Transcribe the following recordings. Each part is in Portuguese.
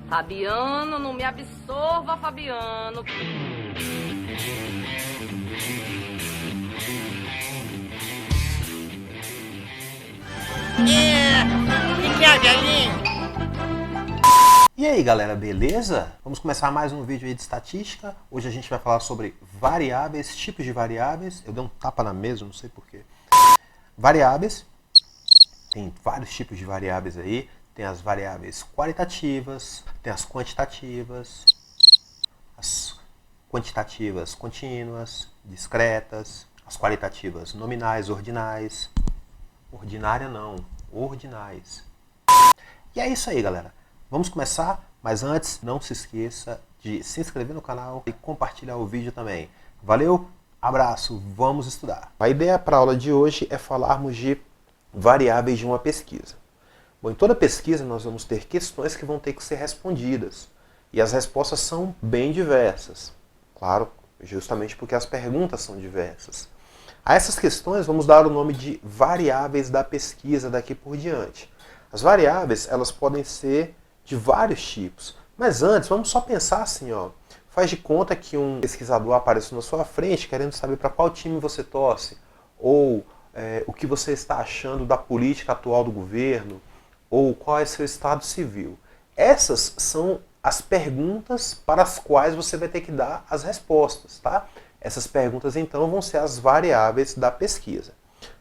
Fabiano, não me absorva, Fabiano. Que é, velhinho? E aí galera, beleza? Vamos começar mais um vídeo aí de estatística. Hoje a gente vai falar sobre variáveis, tipos de variáveis. Eu dei um tapa na mesa, não sei porquê. Variáveis, tem vários tipos de variáveis aí. Tem as variáveis qualitativas, tem as quantitativas contínuas, discretas, as qualitativas nominais, ordinais. Ordinária não, ordinais. E é isso aí, galera. Vamos começar, mas antes, não se esqueça de se inscrever no canal e compartilhar o vídeo também. Valeu, abraço, vamos estudar. A ideia para a aula de hoje é falarmos de variáveis de uma pesquisa. Bom, em toda pesquisa nós vamos ter questões que vão ter que ser respondidas. E as respostas são bem diversas. Claro, justamente porque as perguntas são diversas. A essas questões vamos dar o nome de variáveis da pesquisa daqui por diante. As variáveis, elas podem ser de vários tipos. Mas antes, vamos só pensar assim, ó. Faz de conta que um pesquisador aparece na sua frente querendo saber para qual time você torce. Ou o que você está achando da política atual do governo. Ou qual é seu estado civil. Essas são as perguntas para as quais você vai ter que dar as respostas, tá? Essas perguntas, então, vão ser as variáveis da pesquisa.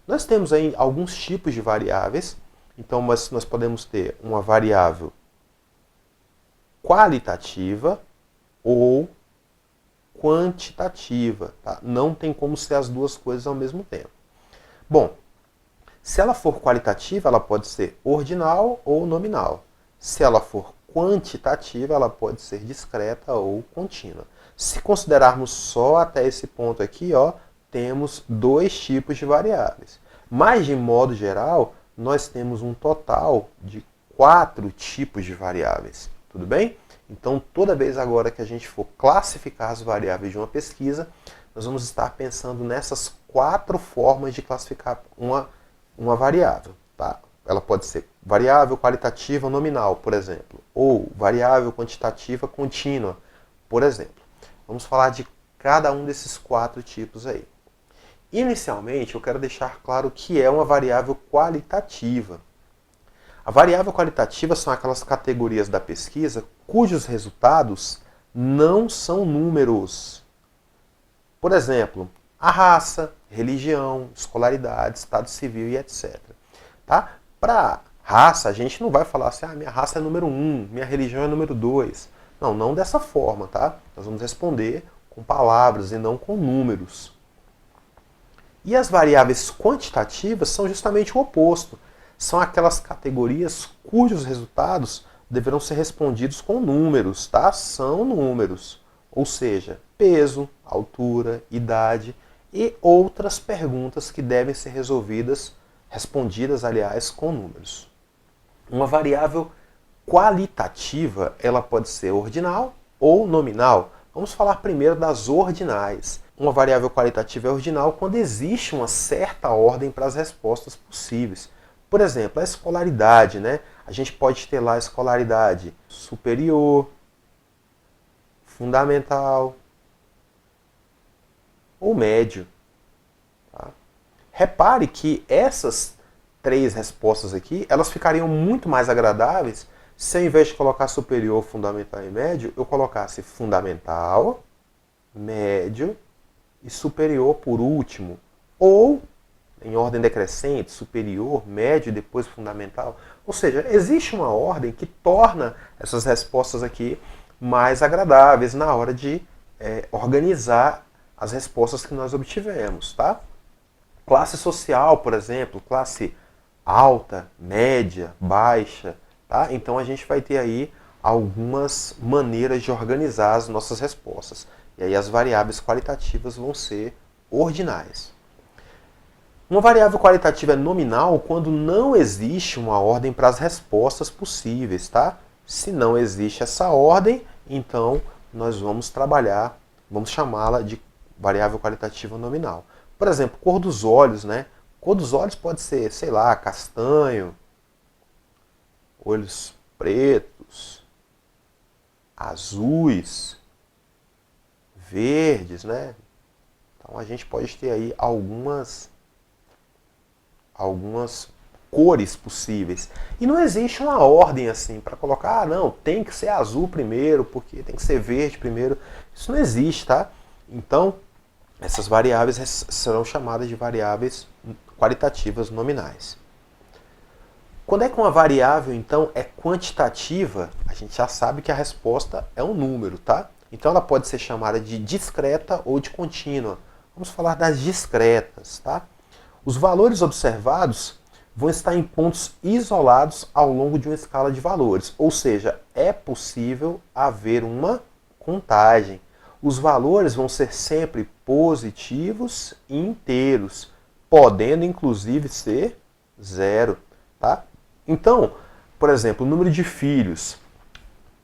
Nós temos aí alguns tipos de variáveis. Então, nós podemos ter uma variável qualitativa ou quantitativa. Tá? Não tem como ser as duas coisas ao mesmo tempo. Bom, se ela for qualitativa, ela pode ser ordinal ou nominal. Se ela for quantitativa, ela pode ser discreta ou contínua. Se considerarmos só até esse ponto aqui, ó, temos dois tipos de variáveis. Mas, de modo geral, nós temos um total de 4 tipos de variáveis. Tudo bem? Então, toda vez agora que a gente for classificar as variáveis de uma pesquisa, nós vamos estar pensando nessas 4 formas de classificar uma variável. Tá? Ela pode ser variável qualitativa nominal, por exemplo, ou variável quantitativa contínua, por exemplo. Vamos falar de cada um desses 4 tipos aí. Inicialmente, eu quero deixar claro o que é uma variável qualitativa. A variável qualitativa são aquelas categorias da pesquisa cujos resultados não são números. Por exemplo, a raça, religião, escolaridade, estado civil e etc. Tá? Para raça, a gente não vai falar assim, minha raça é número 1, minha religião é número 2. Não, não dessa forma, tá? Nós vamos responder com palavras e não com números. E as variáveis quantitativas são justamente o oposto. São aquelas categorias cujos resultados deverão ser respondidos com números, tá? São números. Ou seja, peso, altura, idade e outras perguntas que devem ser respondidas, aliás, com números. Uma variável qualitativa, ela pode ser ordinal ou nominal. Vamos falar primeiro das ordinais. Uma variável qualitativa é ordinal quando existe uma certa ordem para as respostas possíveis. Por exemplo, a escolaridade, né? A gente pode ter lá a escolaridade superior, fundamental ou médio. Tá? Repare que essas 3 respostas aqui, elas ficariam muito mais agradáveis se ao invés de colocar superior, fundamental e médio, eu colocasse fundamental, médio e superior por último. Ou, em ordem decrescente, superior, médio e depois fundamental. Ou seja, existe uma ordem que torna essas respostas aqui mais agradáveis na hora de organizar as respostas que nós obtivemos. Tá? Classe social, por exemplo, classe alta, média, baixa. Tá? Então a gente vai ter aí algumas maneiras de organizar as nossas respostas. E aí as variáveis qualitativas vão ser ordinais. Uma variável qualitativa é nominal quando não existe uma ordem para as respostas possíveis. Tá? Se não existe essa ordem, então nós vamos chamá-la de variável qualitativa nominal. Por exemplo, cor dos olhos, né? Cor dos olhos pode ser, sei lá, castanho, olhos pretos, azuis, verdes, né? Então a gente pode ter aí algumas cores possíveis. E não existe uma ordem assim para colocar, não, tem que ser azul primeiro, porque tem que ser verde primeiro. Isso não existe, tá? Então, essas variáveis serão chamadas de variáveis qualitativas nominais. Quando é que uma variável, então, é quantitativa, a gente já sabe que a resposta é um número, tá? Então ela pode ser chamada de discreta ou de contínua. Vamos falar das discretas, tá? Os valores observados vão estar em pontos isolados ao longo de uma escala de valores, ou seja, é possível haver uma contagem. Os valores vão ser sempre positivos e inteiros, podendo inclusive ser zero, tá? Então, por exemplo, o número de filhos.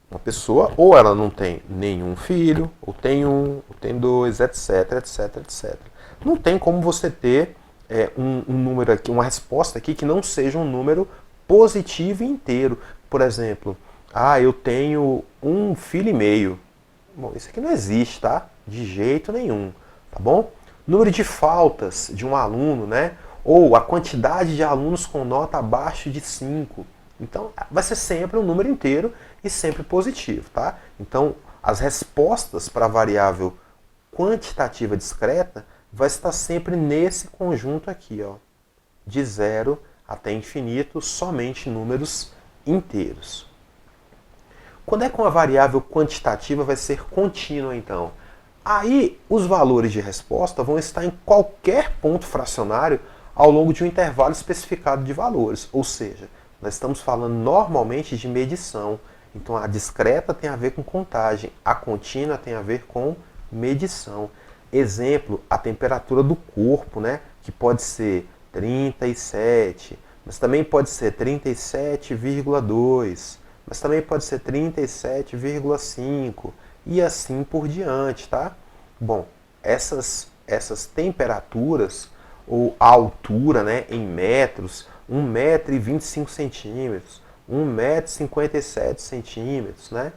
Uma pessoa, ou ela não tem nenhum filho, ou tem um, ou tem dois, etc, etc, etc. Não tem como você ter um número aqui, uma resposta aqui que não seja um número positivo e inteiro. Por exemplo, eu tenho um filho e meio. Bom, isso aqui não existe, tá? De jeito nenhum, tá bom? Número de faltas de um aluno, né? Ou a quantidade de alunos com nota abaixo de 5. Então, vai ser sempre um número inteiro e sempre positivo, tá? Então, as respostas para a variável quantitativa discreta vai estar sempre nesse conjunto aqui, ó, de 0 até infinito, somente números inteiros. Quando é que uma variável quantitativa vai ser contínua, então? Aí, os valores de resposta vão estar em qualquer ponto fracionário ao longo de um intervalo especificado de valores, ou seja, nós estamos falando normalmente de medição. Então a discreta tem a ver com contagem, a contínua tem a ver com medição. Exemplo, a temperatura do corpo, né? Que pode ser 37, mas também pode ser 37,2, mas também pode ser 37,5 e assim por diante, tá? Bom, essas temperaturas ou a altura, né, em metros, 1,25 m, 1,57 m, né?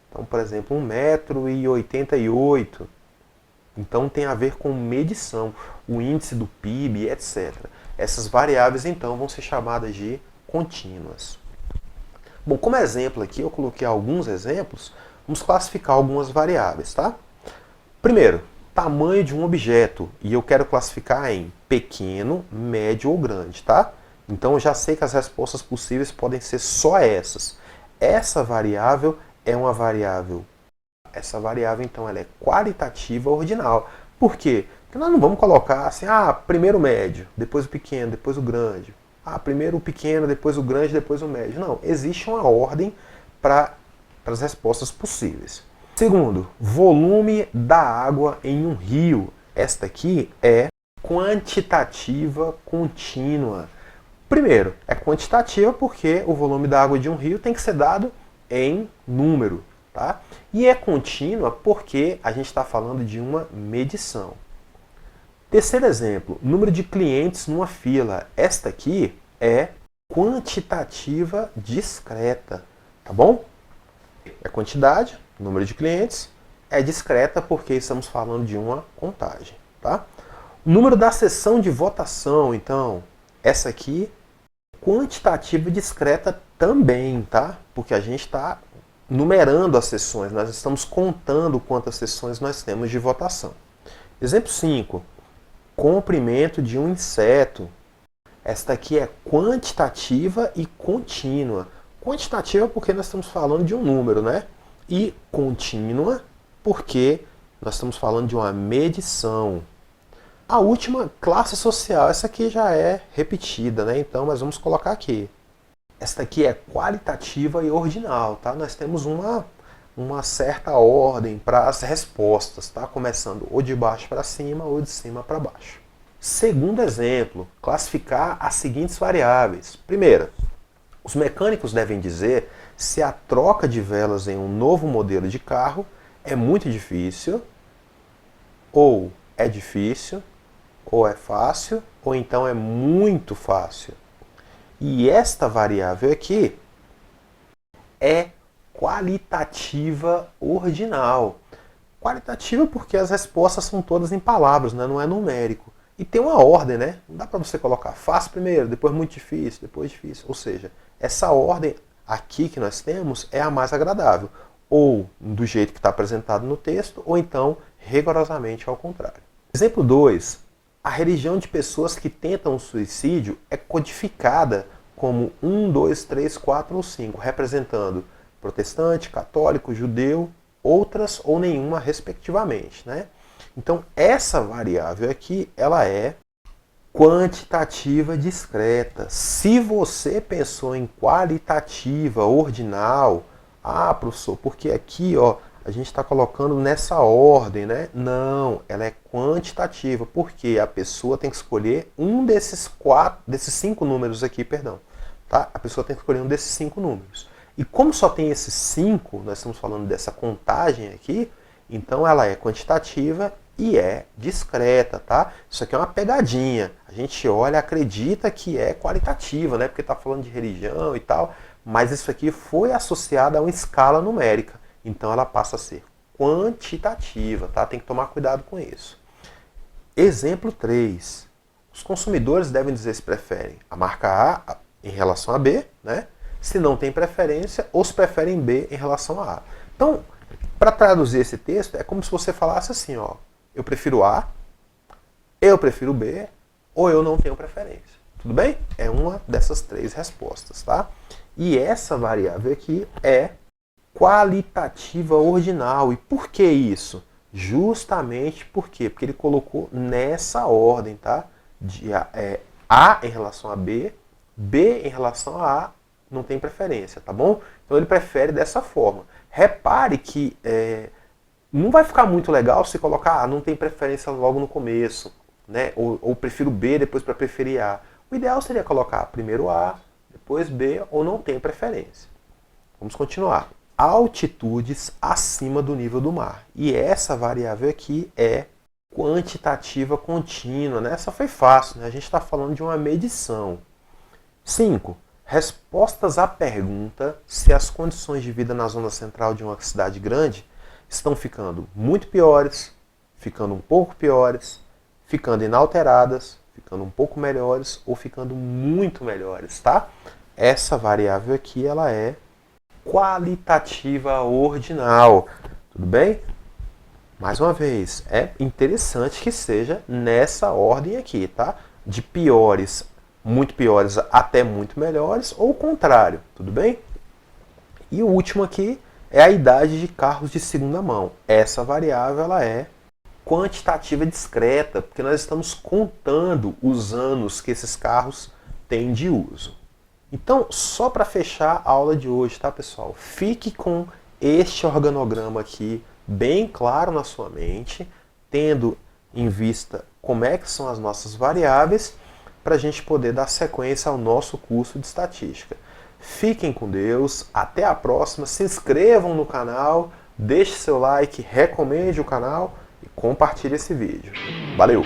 Então, por exemplo, 1,88 m. Então tem a ver com medição, o índice do PIB, etc. Essas variáveis, então, vão ser chamadas de contínuas. Bom, como exemplo aqui, eu coloquei alguns exemplos, vamos classificar algumas variáveis, tá? Primeiro, tamanho de um objeto, e eu quero classificar em pequeno, médio ou grande, tá? Então eu já sei que as respostas possíveis podem ser só essas. Essa variável é uma variável. Essa variável, então, ela é qualitativa ordinal. Por quê? Porque nós não vamos colocar assim, primeiro o médio, depois o pequeno, depois o grande. Primeiro o pequeno, depois o grande, depois o médio. Não, existe uma ordem para as respostas possíveis. Segundo, volume da água em um rio. Esta aqui é quantitativa contínua. Primeiro, é quantitativa porque o volume da água de um rio tem que ser dado em número, tá? E é contínua porque a gente está falando de uma medição. Terceiro exemplo, número de clientes numa fila. Esta aqui é quantitativa discreta, tá bom? É quantidade, número de clientes, é discreta porque estamos falando de uma contagem, tá? O número da sessão de votação, então, essa aqui, quantitativa discreta também, tá? Porque a gente está numerando as sessões, nós estamos contando quantas sessões nós temos de votação. Exemplo 5, comprimento de um inseto. Esta aqui é quantitativa e contínua. Quantitativa porque nós estamos falando de um número, né? E contínua porque nós estamos falando de uma medição. A última, classe social, essa aqui já é repetida, né? Então nós vamos colocar aqui. Esta aqui é qualitativa e ordinal, tá? Nós temos uma certa ordem para as respostas, tá? Começando ou de baixo para cima ou de cima para baixo. Segundo exemplo, classificar as seguintes variáveis. Primeira, os mecânicos devem dizer se a troca de velas em um novo modelo de carro é muito difícil, ou é difícil, ou é fácil, ou então é muito fácil. E esta variável aqui é qualitativa ordinal. Qualitativa porque as respostas são todas em palavras, né? Não é numérico. E tem uma ordem, né? Não dá para você colocar fácil primeiro, depois muito difícil, depois difícil. Ou seja, essa ordem aqui que nós temos é a mais agradável. Ou do jeito que está apresentado no texto, ou então rigorosamente ao contrário. Exemplo 2. A religião de pessoas que tentam o suicídio é codificada como 1, 2, 3, 4 ou 5, representando protestante, católico, judeu, outras ou nenhuma, respectivamente, né? Então, essa variável aqui, ela é quantitativa discreta. Se você pensou em qualitativa ordinal, professor, porque aqui, ó, a gente está colocando nessa ordem, né? Não, ela é quantitativa, porque a pessoa tem que escolher um desses 5 números aqui, perdão. Tá? A pessoa tem que escolher um desses 5 números. E como só tem esses 5, nós estamos falando dessa contagem aqui, então ela é quantitativa e é discreta, tá? Isso aqui é uma pegadinha. A gente olha, acredita que é qualitativa, né? Porque está falando de religião e tal, mas isso aqui foi associado a uma escala numérica. Então ela passa a ser quantitativa, tá? Tem que tomar cuidado com isso. Exemplo 3. Os consumidores devem dizer se preferem a marca A em relação a B, né? Se não tem preferência, ou se preferem B em relação a A. Então, para traduzir esse texto, é como se você falasse assim, ó, eu prefiro A, eu prefiro B, ou eu não tenho preferência. Tudo bem? É uma dessas 3 respostas, tá? E essa variável aqui é qualitativa ordinal. E por que isso? Justamente por quê? Porque ele colocou nessa ordem, tá? De A em relação a B, B em relação a A, não tem preferência, tá bom? Então ele prefere dessa forma. Repare que não vai ficar muito legal se colocar não tem preferência logo no começo, né? Ou prefiro B depois para preferir A. O ideal seria colocar primeiro A, depois B, ou não tem preferência. Vamos continuar. Altitudes acima do nível do mar. E essa variável aqui é quantitativa contínua, né? Essa foi fácil, né? A gente está falando de uma medição. 5. Respostas à pergunta se as condições de vida na zona central de uma cidade grande estão ficando muito piores, ficando um pouco piores, ficando inalteradas, ficando um pouco melhores ou ficando muito melhores, tá? Essa variável aqui, ela é qualitativa ordinal, tudo bem? Mais uma vez, é interessante que seja nessa ordem aqui, tá? De piores, muito piores até muito melhores, ou o contrário, tudo bem? E o último aqui é a idade de carros de segunda mão. Essa variável, ela é quantitativa discreta, porque nós estamos contando os anos que esses carros têm de uso. Então, só para fechar a aula de hoje, tá, pessoal? Fique com este organograma aqui bem claro na sua mente, tendo em vista como é que são as nossas variáveis, para a gente poder dar sequência ao nosso curso de estatística. Fiquem com Deus, até a próxima, se inscrevam no canal, deixe seu like, recomende o canal e compartilhe esse vídeo. Valeu!